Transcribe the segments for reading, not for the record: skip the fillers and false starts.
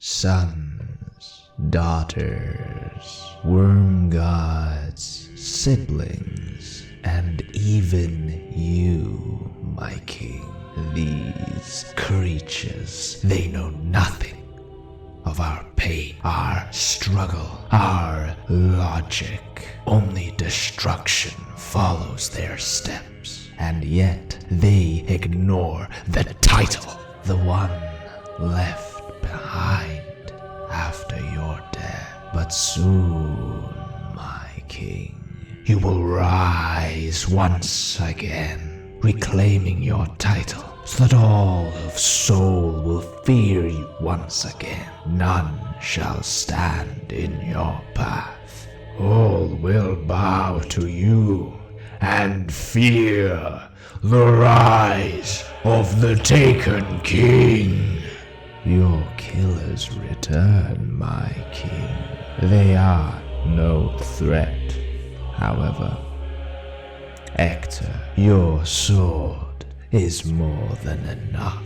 sons, daughters, worm gods, siblings, and even you, my king. These creatures, they know nothing of our pain, our struggle, our logic. Only destruction follows their steps, and yet they ignore the title, the one left behind after your death. But soon, my king, you will rise once again, reclaiming your title, so that all of Seoul will fear you once again. None shall stand in your path. All will bow to you and fear the rise of the taken king. Your killers return, my king. They are no threat, however. Hector, your sword is more than enough.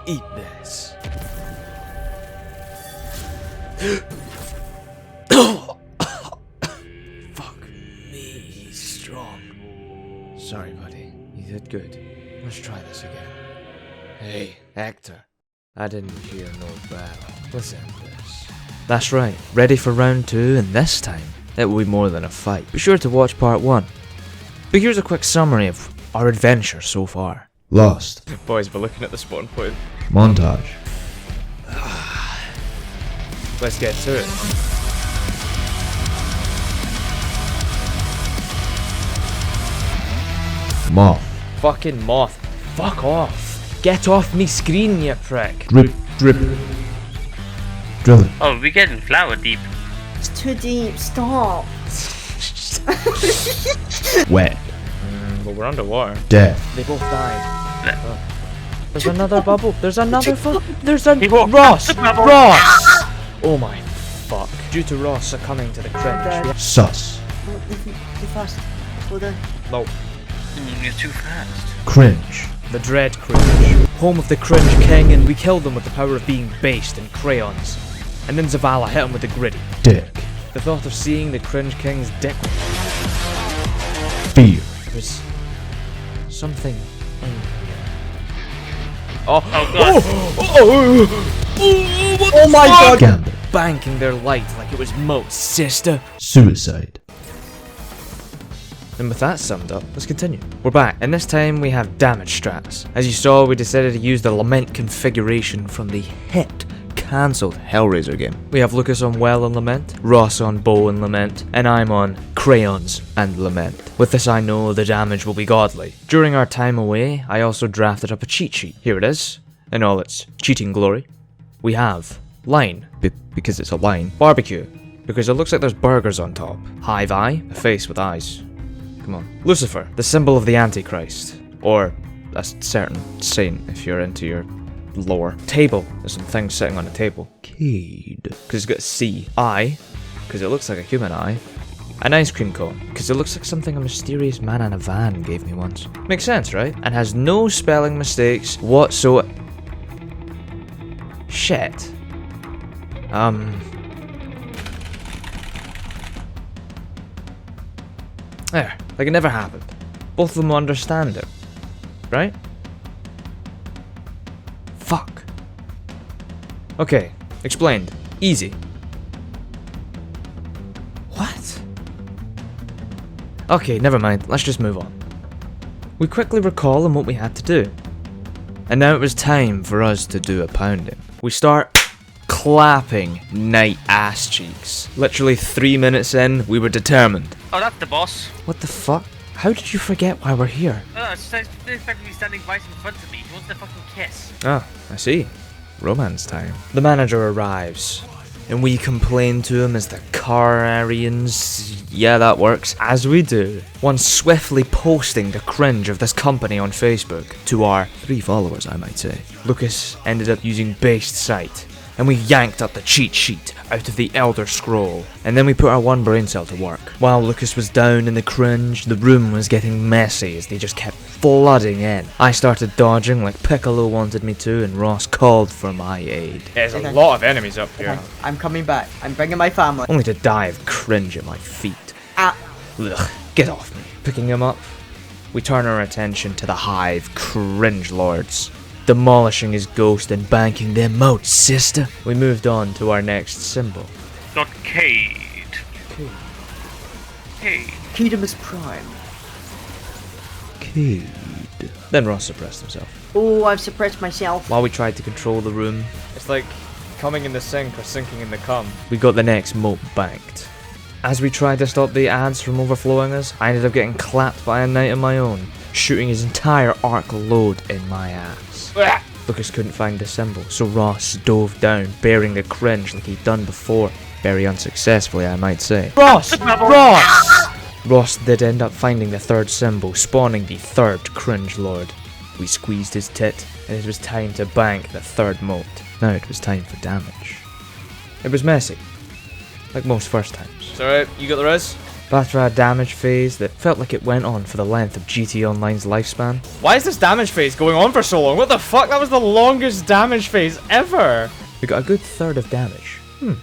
Eat this. Fuck me, he's strong. Sorry, buddy. You did good. Let's try this again. Hey, Hector. I didn't hear no bell. Let's end this. That's right. Ready for round 2, and this time, it will be more than a fight. Be sure to watch part 1. But here's a quick summary of our adventure so far. Lost. Boys, we're looking at the spawn point. Montage. Let's get to it. Moth. Fucking moth. Fuck off. Get off me screen, you prick. Drip, drip. Drill it. Oh, we're getting flower deep. It's too deep, stop. Wet. But we're underwater. Death. They both died. Le- There's another bubble. There's another There's a He walked Ross. the bubble. Ross. Oh my fuck. Due to Ross succumbing to the cringe. Sus. Too fast. Slow down. No. You're too fast. Cringe. The Dread Cringe. Home of the Cringe King, and we killed them with the power of being based in crayons. And then Zavala hit him with the gritty. Dick. The thought of seeing the Cringe King's dick Fear. was something in here. Oh, God. Oh my god! Gambit. Banking their light like it was Moat's sister. Suicide. And with that summed up, let's continue. We're back, and this time we have damage strats. As you saw, we decided to use the Lament configuration from the hit, cancelled Hellraiser game. We have Lucas on Well and Lament, Ross on Bow and Lament, and I'm on Crayons and Lament. With this I know the damage will be godly. During our time away, I also drafted up a cheat sheet. Here it is, in all its cheating glory. We have Line, because it's a line. Barbecue, because it looks like there's burgers on top. Hive Eye, a face with eyes. Come on. Lucifer, the symbol of the Antichrist. Or a certain saint if you're into your lore. Table, there's some things sitting on a table. Cade, because it's got a C. Eye, because it looks like a human eye. An ice cream cone, because it looks like something a mysterious man in a van gave me once. Makes sense, right? And has no spelling mistakes whatsoever. Shit. There, like it never happened. Both of them understand it, right? Fuck. Okay, explained. Easy. What? Okay, never mind. Let's just move on. We quickly recall on what we had to do. And now it was time for us to do a pounding. We start clapping Night ass cheeks. Literally 3 minutes in, we were determined. Oh, that's the boss. What the fuck? How did you forget why we're here? Oh, it's effectively standing right in front of me. He wants to fucking kiss. Ah, I see. Romance time. The manager arrives. and we complained to him as the Carians. Yeah, that works. As we do. Once swiftly posting the cringe of this company on Facebook to our 3 followers, I might say. Lucas ended up using based sight, and we yanked up the cheat sheet out of the Elder Scroll, and then we put our one brain cell to work. While Lucas was down in the cringe, the room was getting messy as they just kept flooding in. I started dodging like Piccolo wanted me to, and Ross called for my aid. There's a lot of enemies up here. Okay, I'm coming back. I'm bringing my family. Only to die of cringe at my feet. Ah. Ugh, get off me. Picking him up, we turn our attention to the hive cringe lords, demolishing his ghost and banking them out, sister. We moved on to our next symbol. Got Cade. Cade. Kingdomus Prime. Cade. Then Ross suppressed himself. Oh, I've suppressed myself. While we tried to control the room, It's like coming in the sink or sinking in the cum. we got the next moat banked. As we tried to stop the ads from overflowing us, I ended up getting clapped by a knight of my own, shooting his entire arc load in my ass. Lucas couldn't find the symbol, so Ross dove down, bearing the cringe like he'd done before. Very unsuccessfully, I might say. Ross! Ross! Ross did end up finding the 3rd symbol, spawning the 3rd cringe lord. We squeezed his tit, and it was time to bank the 3rd moat. Now it was time for damage. It was messy, like most first times. It's alright, you got the res? But after a damage phase that felt like it went on for the length of GT Online's lifespan, Why is this damage phase going on for so long? What the fuck? That was the longest damage phase ever! we got a good 1/3 of damage.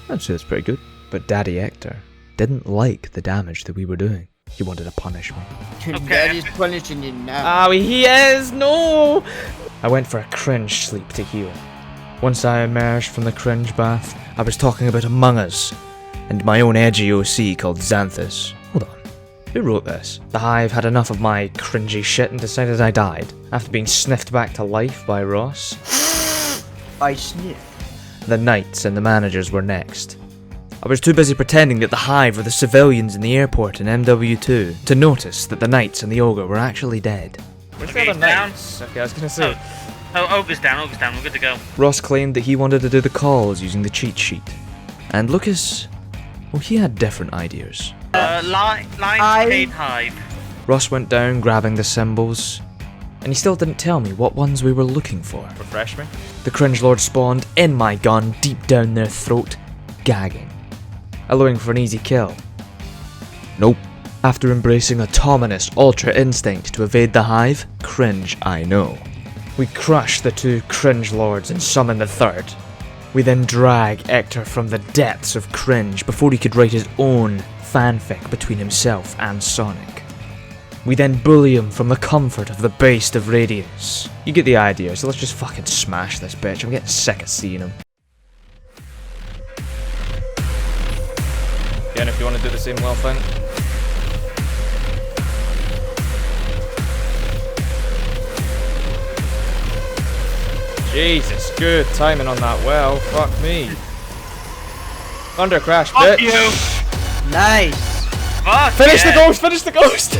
I'd say that's pretty good. But Daddy Hector didn't like the damage that we were doing. He wanted to punish me. Daddy's punishing you now. Ah, he is! No! I went for a cringe sleep to heal. Once I emerged from the cringe bath, I was talking about Among Us, and my own edgy OC called Xanthus. Hold on, who wrote this? The Hive had enough of my cringy shit and decided I died, after being sniffed back to life by Ross. I sniff. The Knights and the managers were next. I was too busy pretending that the Hive were the civilians in the airport in MW2 to notice that the Knights and the Ogre were actually dead. Where's Okay, the other down. knights? Okay, I was gonna say. Ogre's down, we're good to go. Ross claimed that he wanted to do the calls using the cheat sheet. And Lucas, well, he had different ideas. Line, Cade, Hive. Ross went down grabbing the symbols, and he still didn't tell me what ones we were looking for. Refresh me. The cringe lord spawned in my gun deep down their throat, gagging, allowing for an easy kill. Nope. After embracing autonomous ultra instinct to evade the Hive, cringe I know. We crush the 2 cringe lords and summon the 3rd. We then drag Hector from the depths of cringe before he could write his own fanfic between himself and Sonic. We then bully him from the comfort of the base of Radiance. You get the idea, so let's just fucking smash this bitch. I'm getting sick of seeing him. Again, if you want to do the same well thing. Jesus, good timing on that well. Fuck me. Thunder crash, Fuck bitch. you! Nice. Fuck Finish the yeah. ghost, finish the ghost!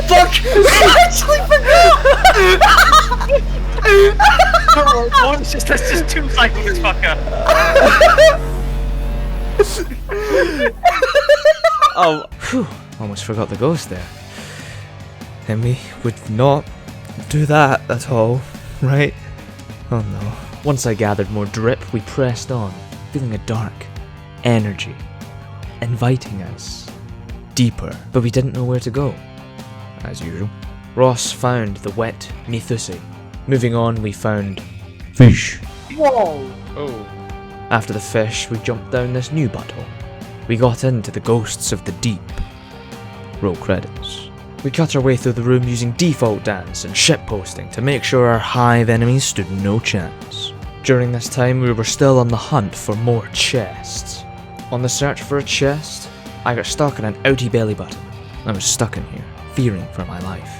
Fuck! I actually forgot! That's just 2 cycles, this fucker. Oh, phew, almost forgot the ghost there. And we would not do that at all, right? Oh no. Once I gathered more drip, we pressed on, feeling a dark energy, inviting us deeper, but we didn't know where to go, as usual. Ross found the wet Methusi. Moving on, we found Fish. Whoa! Oh. After the fish, we jumped down this new butthole. We got into the ghosts of the deep. Roll credits. We cut our way through the room using default dance and shitposting to make sure our Hive enemies stood no chance. During this time, we were still on the hunt for more chests. On the search for a chest, I got stuck in an outie belly button. I was stuck in here, fearing for my life.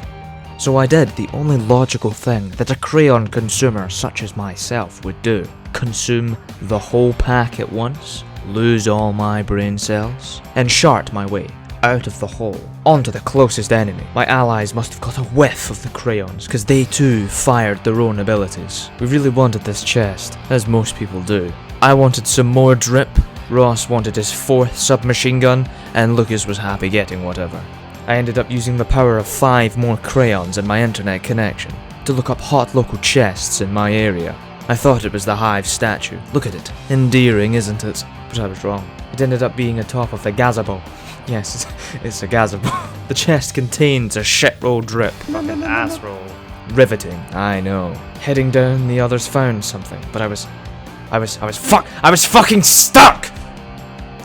So I did the only logical thing that a crayon consumer such as myself would do. Consume the whole pack at once, lose all my brain cells, and shart my way out of the hole onto the closest enemy. My allies must have got a whiff of the crayons, because they too fired their own abilities. We really wanted this chest, as most people do. I wanted some more drip, Ross wanted his 4th submachine gun, and Lucas was happy getting whatever. I ended up using the power of 5 more crayons and my internet connection to look up hot local chests in my area. I thought it was the Hive statue. Look at it. Endearing, isn't it? But I was wrong. It ended up being atop of the gazebo. Yes, it's a gazebo. The chest contains a shitroll drip. Fucking asshole. Riveting, I know. Heading down, the others found something, but I was fucking stuck!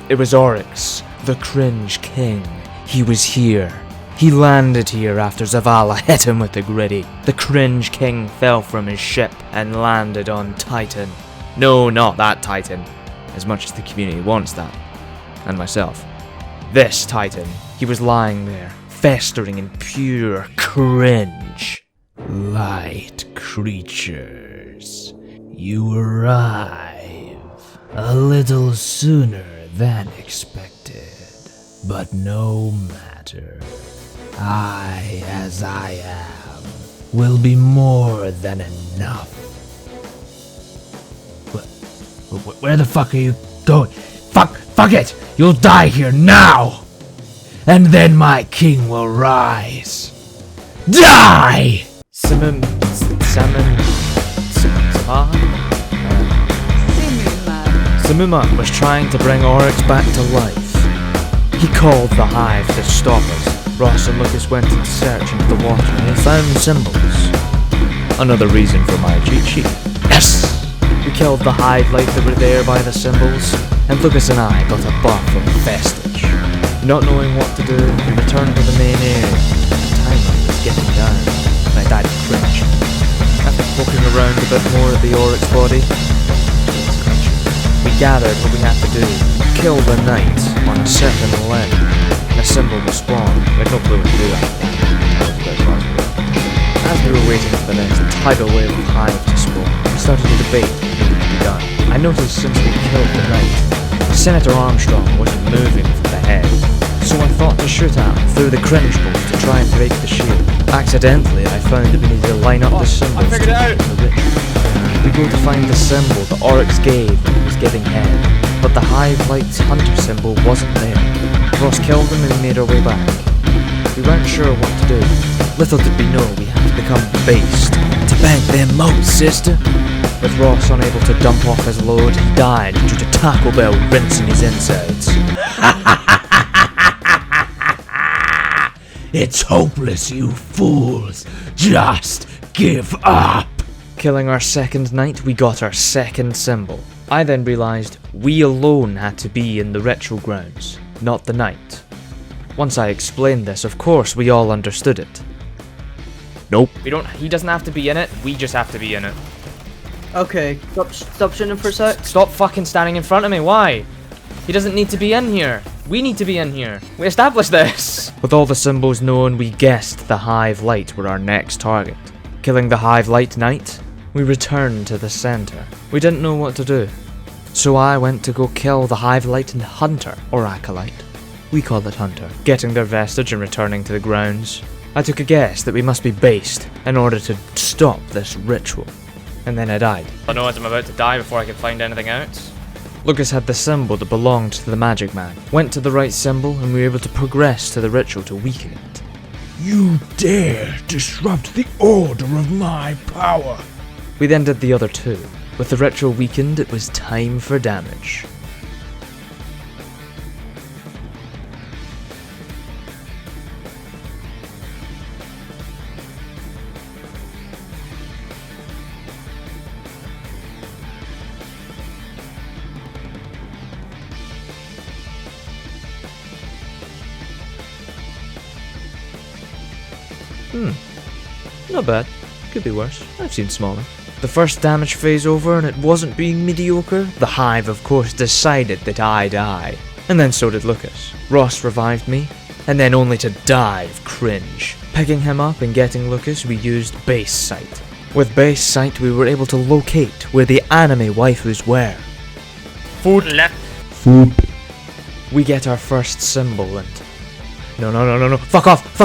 It was Oryx, the Cringe King. He was here. He landed here after Zavala hit him with the gritty. The Cringe King fell from his ship and landed on Titan. No, not that Titan. As much as the community wants that. And myself. This Titan. He was lying there, festering in pure cringe. Light creatures, you arrive a little sooner than expected. But no matter. I, as I am, will be more than enough. Where the fuck are you going? Fuck it! You'll die here now! And then my king will rise. Die! Samuma was trying to bring Oryx back to life. He called the Hive to stop us. Ross and Lucas went in search into the water and they found symbols. Another reason for my cheat sheet. Yes! We killed the Hive light that were there by the symbols, and Lucas and I got a buff from Vestige. Not knowing what to do, we returned to the main area. The timeline was getting down, and I died of cringe. After poking around a bit more at the Oryx body, we gathered what we had to do. Kill the knight on a certain limb, and a symbol will spawn. We had no clue what to do that. As we were waiting for the next tidal wave of Hive to spawn, we started to debate what needed to be done. I noticed since we killed the knight, Senator Armstrong wasn't moving from the head, so I thought to shoot at him through the cringe bolt to try and break the shield. Accidentally, I found that we needed to line up the symbols to figured it out. the ritual. We go to find the symbol that Oryx gave when he was giving head, but the Hive Light's hunter symbol wasn't there. Ross killed him and we made our way back. We weren't sure what to do. Little did we know we had to become based to bank them moats, sister. With Ross unable to dump off his load, he died due to Taco Bell rinsing his insides. It's hopeless, you fools. Just give up. Killing our second knight, we got our second symbol. I then realised we alone had to be in the ritual grounds, not the knight. Once I explained this, of course we all understood it. Nope. He doesn't have to be in it, we just have to be in it. Okay, stop shooting for a sec. Stop fucking standing in front of me, why? He doesn't need to be in here. We need to be in here. We established this. With all the symbols known, we guessed the Hive Light were our next target. Killing the Hive Light Knight, we returned to the center. We didn't know what to do, so I went to go kill the Hive Light and Hunter, or Acolyte. We call it Hunter. Getting their vestige and returning to the grounds, I took a guess that we must be based in order to stop this ritual. And then I died. I know as I'm about to die before I can find anything out. Lucas had the symbol that belonged to the magic man. Went to the right symbol and we were able to progress to the ritual to weaken it. You dare disrupt the order of my power. We then did the other two. With the ritual weakened, it was time for damage. Not bad. Could be worse. I've seen smaller. The first damage phase over and it wasn't being mediocre. The Hive, of course, decided that I die. And then so did Lucas. Ross revived me, and then only to die of cringe. Picking him up and getting Lucas, we used Base Sight. With Base Sight, we were able to locate where the anime waifus were. Food left. Foop. We get our first symbol and... No. Fuck off!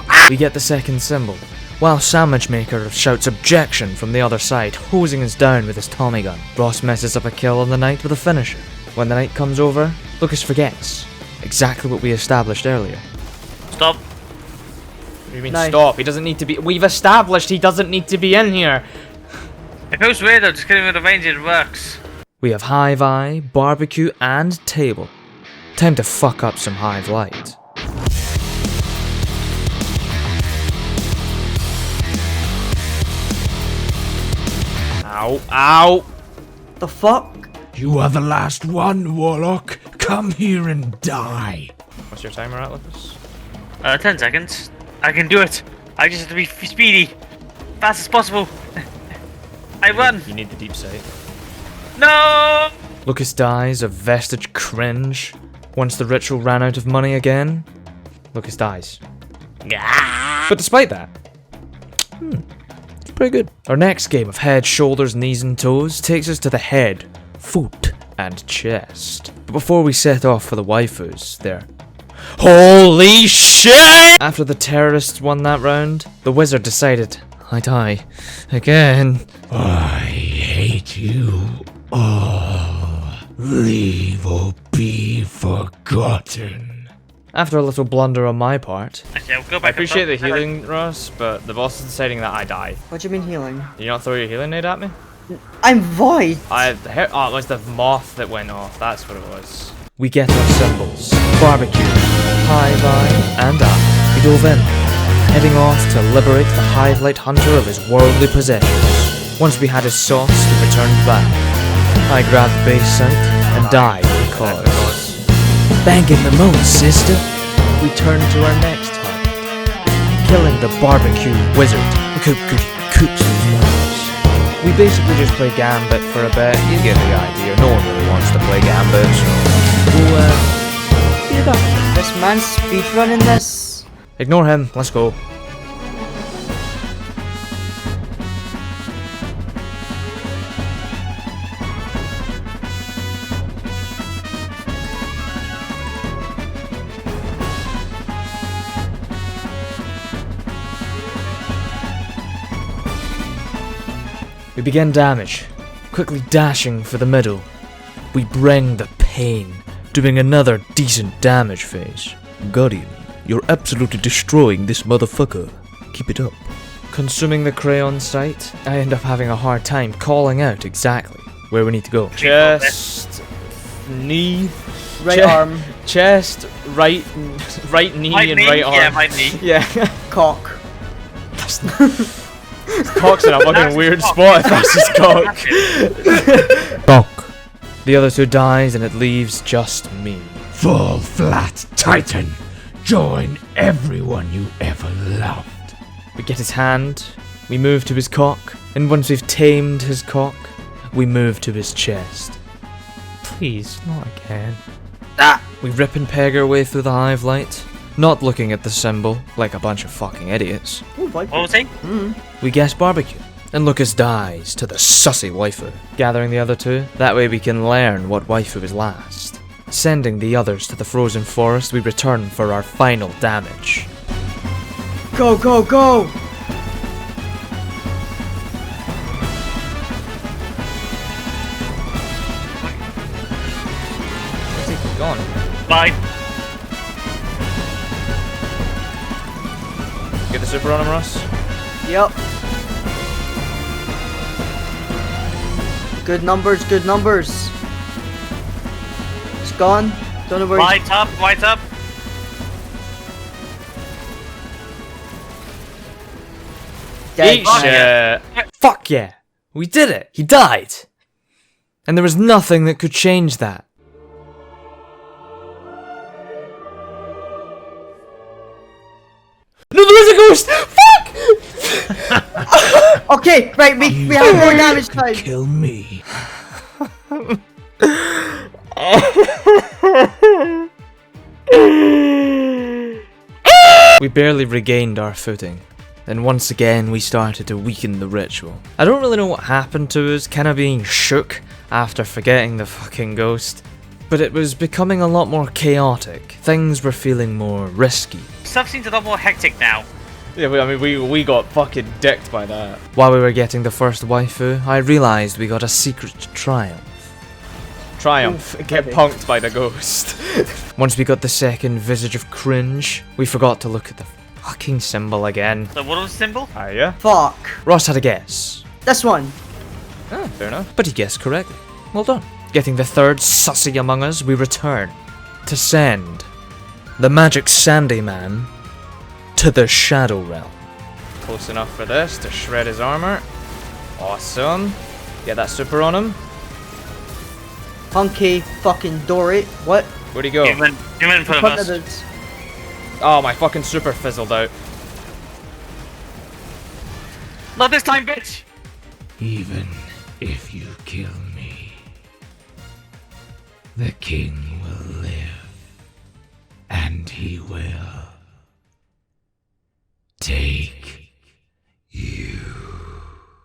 Ah! We get the second symbol. while Sandwich Maker shouts objection from the other side, hosing us down with his Tommy gun. Ross messes up a kill on the knight with a finisher. When the night comes over, Lucas forgets exactly what we established earlier. Stop. What do you mean Nice. stop? He doesn't need to be. We've established he doesn't need to be in here. It feels weird though, just kidding with the range, it works. We have Hive Eye, Barbecue, and Table. Time to fuck up some Hive Light. Ow! Ow! The fuck? You are the last one, Warlock. Come here and die. What's your timer at, Lucas? 10 seconds. I can do it. I just have to be speedy. Fast as possible. I run. You need the deep sight. No! Lucas dies of Vestige Cringe. Once the ritual ran out of money again, Lucas dies. But despite that, it's pretty good. Our next game of head, shoulders, knees and toes takes us to the head, foot and chest. But before we set off for the waifus, there. Holy shit! After the terrorists won that round, the wizard decided, I die again. I hate you all. Leave or be forgotten. After a little blunder on my part, Actually, I'll go I back. appreciate the healing, Ross, but the boss is deciding that I die. What do you mean healing? Did you not throw your healing nade at me? I'm void! Oh, it was the moth that went off. That's what it was. we get our symbols. Barbecue, Hive Eye, and I. We dove in, heading off to liberate the Hive Light Hunter of his worldly possessions. Once we had his sauce, we returned back. I grabbed the base sight and died because... Banging the most, sister! We turned to our next hunt, killing the barbecue wizard who cooks his mouse. We basically just play Gambit for a bit. You get the idea. No one really wants to play Gambit, so we'll speed it up. This man's speedrunning this. Ignore him. Let's go. We begin damage, quickly dashing for the middle. We bring the pain, doing another decent damage phase. Guardian, you're absolutely destroying this motherfucker. Keep it up. Consuming the crayon sight, I end up having a hard time calling out exactly where we need to go. Chest, knee, Right arm, chest, right knee, Right and knee? right arm. Yeah, right knee. Yeah. cock. Cock's in a fucking That's weird cock. spot if that's his cock. Bonk. The other two dies and it leaves just me. Fall flat, Titan. Join everyone you ever loved. We get his hand, we move to his cock, and once we've tamed his cock, we move to his chest. Please, not again. We rip and peg our way through the hive light, not looking at the symbol like a bunch of fucking idiots. Ooh, Viper. What was he? We guess barbecue, and Lucas dies to the sussy waifu, gathering the other two, that way we can learn what waifu is last. Sending the others to the frozen forest, we return for our final damage. Go, go, go! Where's he gone? Bye. Get the super on him, Ross. Yep. Good numbers, good numbers. It's gone. Don't know where he's... Right up, right up. dead. Eat shit. Fuck yeah! We did it! He died! And there was nothing that could change that. No, there is a ghost! Fuck! Okay, right, we have more damage time. Kill me. We barely regained our footing. And once again, we started to weaken the ritual. I don't really know what happened to us, kinda being shook after forgetting the fucking ghost. But it was becoming a lot more chaotic. Things were feeling more risky. Stuff seems a lot more hectic now. Yeah, I mean, we got fucking dicked by that. While we were getting the first waifu, I realized we got a secret triumph. Triumph. Get heavy. punked by the ghost. Once we got the second visage of Cringe, we forgot to look at the fucking symbol again. So what was the symbol? Ah, yeah. Fuck. Ross had a guess, This one. Ah, fair enough. but he guessed correctly. Well done. Getting the third sussy among us, we return to send the magic Sandy Man to the Shadow Realm. Close enough for this to shred his armor. Awesome. Get that super on him. Hunky fucking Dory. What? Where'd he go? You went in front of us. It's Oh, my fucking super fizzled out. Not this time, bitch! Even if you kill me, the king will live, and he will